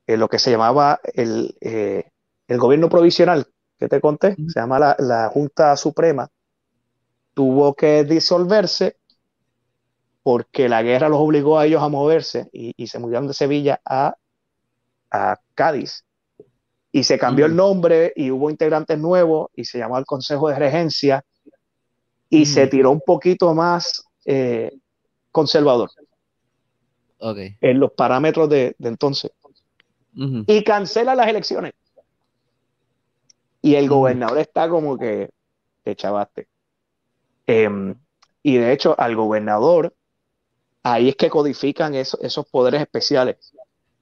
lo que se llamaba el gobierno provisional, que te conté, se llama la Junta Suprema, tuvo que disolverse porque la guerra los obligó a ellos a moverse y se movieron de Sevilla a Cádiz. Y se cambió el Ujú, nombre y hubo integrantes nuevos y se llamó el Consejo de Regencia y se ujú. tiró un poquito más conservador Ok. en los parámetros de entonces. Ujú, Y cancela las elecciones. Y el ujú, gobernador está como que te chavaste. Eh, y de hecho, al gobernador, ahí es que codifican esos poderes especiales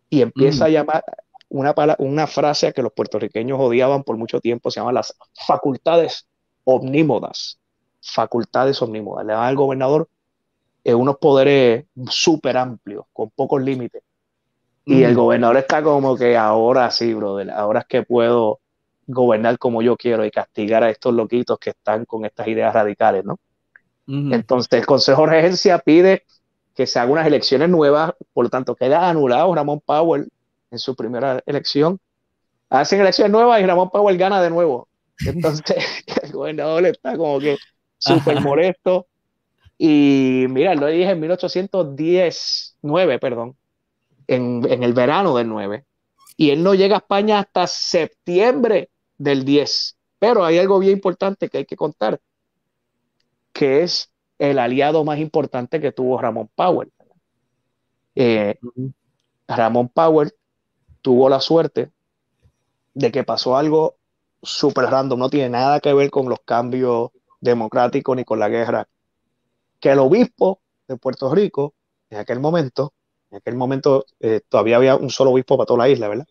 y empieza ujú. a llamar una frase que los puertorriqueños odiaban por mucho tiempo, se llama las facultades omnímodas. Facultades omnímodas. Le dan al gobernador unos poderes súper amplios, con pocos límites. Y el Ujú, gobernador está como que ahora sí, brother, ahora es que puedo gobernar como yo quiero y castigar a estos loquitos que están con estas ideas radicales, ¿no? ujú. Entonces el Consejo de Regencia pide que se hagan unas elecciones nuevas, por lo tanto queda anulado Ramón Powell en su primera elección. Hacen elecciones nuevas y Ramón Powell gana de nuevo. Entonces el gobernador está como que súper Ajá. molesto. Y mira, lo dije en 1819, perdón, en el verano del 9. Y él no llega a España hasta septiembre del 10. Pero hay algo bien importante que hay que contar, que es el aliado más importante que tuvo Ramón Powell. Eh, Ujú, Ramón Powell tuvo la suerte de que pasó algo súper random, no tiene nada que ver con los cambios democráticos ni con la guerra, que el obispo de Puerto Rico, en aquel momento todavía había un solo obispo para toda la isla, ¿verdad?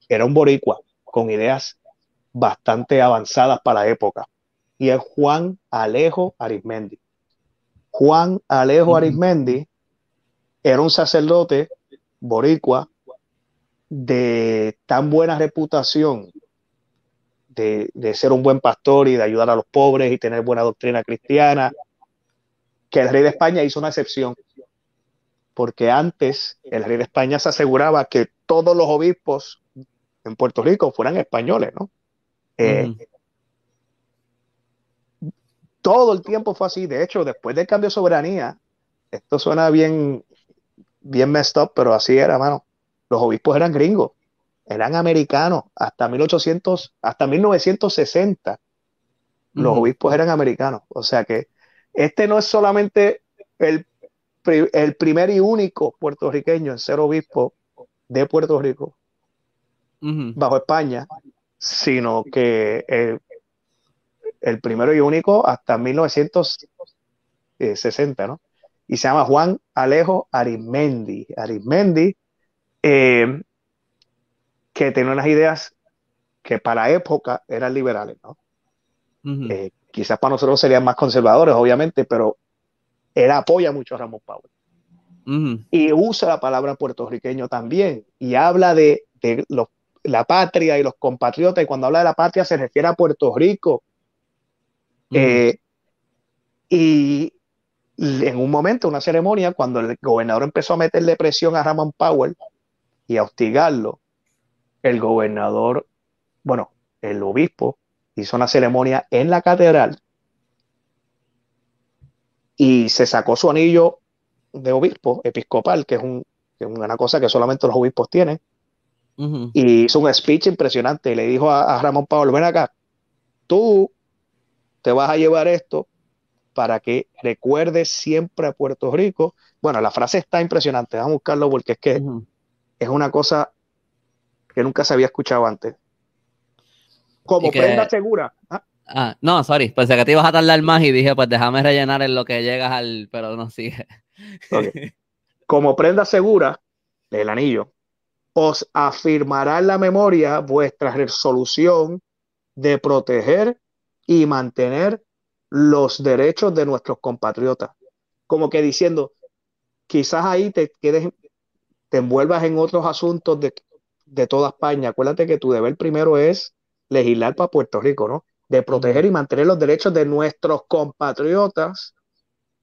Era un boricua con ideas bastante avanzadas para la época, y es Juan Alejo Arizmendi. Juan Alejo ujú, Arizmendi era un sacerdote boricua de tan buena reputación de ser un buen pastor y de ayudar a los pobres y tener buena doctrina cristiana, que el rey de España hizo una excepción, porque antes el rey de España se aseguraba que todos los obispos en Puerto Rico fueran españoles, ¿no? Eh, ujú. todo el tiempo fue así. De hecho, después del cambio de soberanía, esto suena bien, bien messed up, pero así era, mano. Los obispos eran gringos, eran americanos, hasta 1960 los Ujú, obispos eran americanos. O sea que este no es solamente el, el primer y único puertorriqueño en ser obispo de Puerto Rico ujú. bajo España, sino que el primero y único hasta 1960, ¿no? Y se llama Juan Alejo Arizmendi. Arizmendi, eh, que tenía unas ideas que para la época eran liberales, ¿no? Ujú, Quizás para nosotros serían más conservadores, obviamente, pero él apoya mucho a Ramón Pablo. ujú, Y usa la palabra puertorriqueño también y habla de la patria y los compatriotas, y cuando habla de la patria se refiere a Puerto Rico. ujú, Eh, y en un momento, una ceremonia, cuando el gobernador empezó a meterle presión a Ramón Powell y a hostigarlo, el gobernador, bueno, el obispo hizo una ceremonia en la catedral y se sacó su anillo de obispo episcopal, que es una cosa que solamente los obispos tienen, ujú. y hizo un speech impresionante y le dijo a Ramón Pablo, ven acá, tú te vas a llevar esto para que recuerdes siempre a Puerto Rico. Bueno, la frase está impresionante, vamos a buscarlo porque es que Ujú. es una cosa que nunca se había escuchado antes. Y Como prenda que, segura. ¿Ah? no, sorry, pensé que te ibas a tardar más y dije, pues déjame rellenar en lo que llegas al, pero no sigue. Okay. Como prenda segura del anillo, os afirmará en la memoria vuestra resolución de proteger y mantener los derechos de nuestros compatriotas. Como que diciendo, quizás ahí te envuelvas en otros asuntos de toda España. Acuérdate que tu deber primero es legislar para Puerto Rico, ¿no? De Ujú, proteger y mantener los derechos de nuestros compatriotas,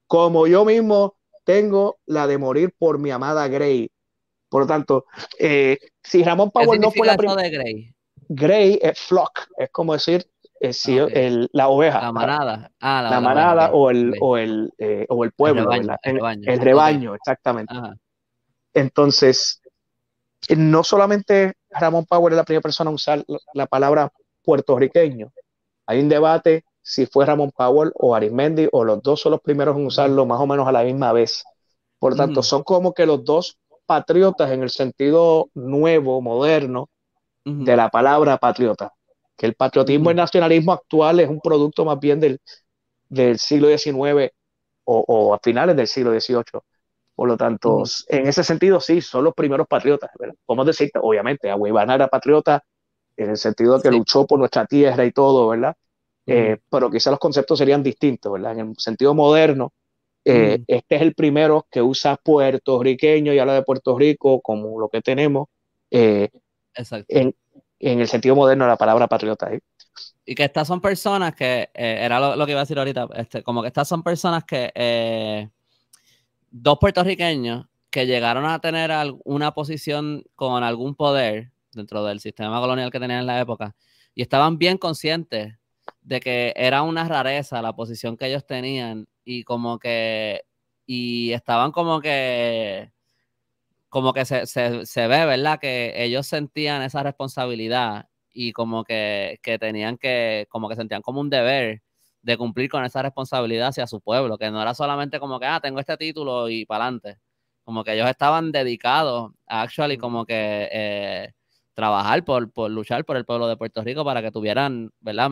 como yo mismo tengo la de morir por mi amada Grey. Por lo tanto, Si Ramón ¿Qué Powell no fue significa la eso primera, de Grey? Flock, es como decir si Ok. la oveja, La manada. Ah, la la oveja, ok. manada Ok. o el El pueblo, rebaño, ¿verdad? el rebaño. El Ok. rebaño, exactamente. Ajá. Entonces, no solamente Ramón Powell es la primera persona a usar la palabra puertorriqueño, hay un debate si fue Ramón Powell o Arismendi, o los dos son los primeros en usarlo más o menos a la misma vez. Por tanto, Ujú, son como que los dos patriotas en el sentido nuevo, moderno, ujú, de la palabra patriota. Que el patriotismo y ujú, el nacionalismo actual es un producto más bien del siglo XIX o a finales del siglo XVIII. Por lo tanto, ujú. en ese sentido, sí, son los primeros patriotas, ¿verdad? ¿Cómo decirte? Obviamente, Agüey era patriota en el sentido de que Sí. luchó por nuestra tierra y todo, ¿verdad? Ujú, Pero quizás los conceptos serían distintos, ¿verdad? En el sentido moderno, ujú. este es el primero que usa puertorriqueño y habla de Puerto Rico como lo que tenemos eh, Exacto. en, en el sentido moderno de la palabra patriota. Y que estas son personas que, era lo que iba a decir ahorita, como que estas son personas que, dos puertorriqueños que llegaron a tener una posición con algún poder dentro del sistema colonial que tenían en la época y estaban bien conscientes de que era una rareza la posición que ellos tenían y como que, y estaban como que se ve, ¿verdad? Que ellos sentían esa responsabilidad y como que tenían que, como que sentían como un deber de cumplir con esa responsabilidad hacia su pueblo, que no era solamente como que, tengo este título y para adelante. Como que ellos estaban dedicados a actually como que trabajar por luchar por el pueblo de Puerto Rico para que tuvieran, ¿verdad?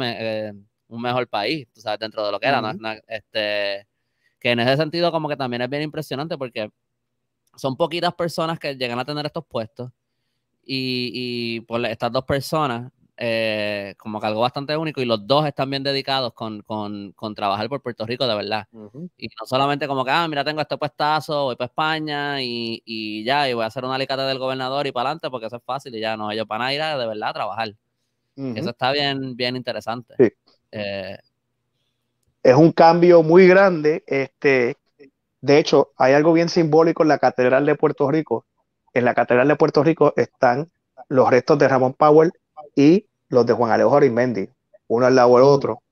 Un mejor país, tú sabes, dentro de lo que era, ¿no? Uh-huh. Que en ese sentido como que también es bien impresionante porque son poquitas personas que llegan a tener estos puestos y por estas dos personas, como que algo bastante único y los dos están bien dedicados con trabajar por Puerto Rico de verdad. Uh-huh. Y no solamente como que, mira, tengo este puestazo, voy para España y ya, y voy a hacer una alicate del gobernador y para adelante porque eso es fácil y ya, no, ellos van a ir a de verdad a trabajar. Y eso Uh-huh. está bien, bien interesante. Sí. Eh, Es un cambio muy grande. De hecho, hay algo bien simbólico en la Catedral de Puerto Rico. En la Catedral de Puerto Rico están los restos de Ramón Powell y los de Juan Alejo Arismendi, uno al lado del ujú, otro,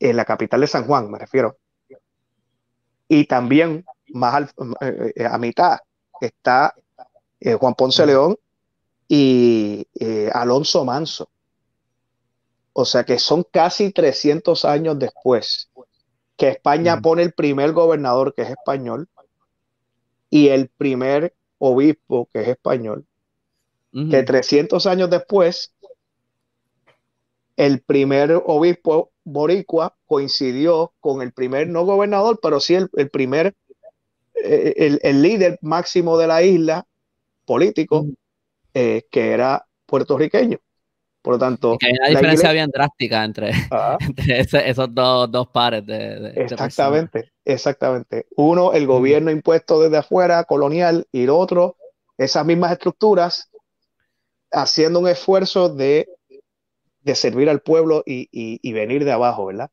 en la capital de San Juan, me refiero. Y también a mitad está Juan Ponce ujú, León y Alonso Manso. O sea que son casi 300 años después que España ujú, pone el primer gobernador que es español y el primer obispo que es español, que ujú. 300 años después el primer obispo boricua coincidió con el primer, no gobernador, pero sí el primer, el líder máximo de la isla político, Ujú. que era puertorriqueño. Por lo Y tanto, que hay una la diferencia iglesia, bien drástica entre, ah, entre esos dos pares de personas. exactamente, exactamente. Uno, el Ujú. gobierno impuesto desde afuera, colonial, y el otro, esas mismas estructuras haciendo un esfuerzo de servir al pueblo y venir de abajo, ¿verdad?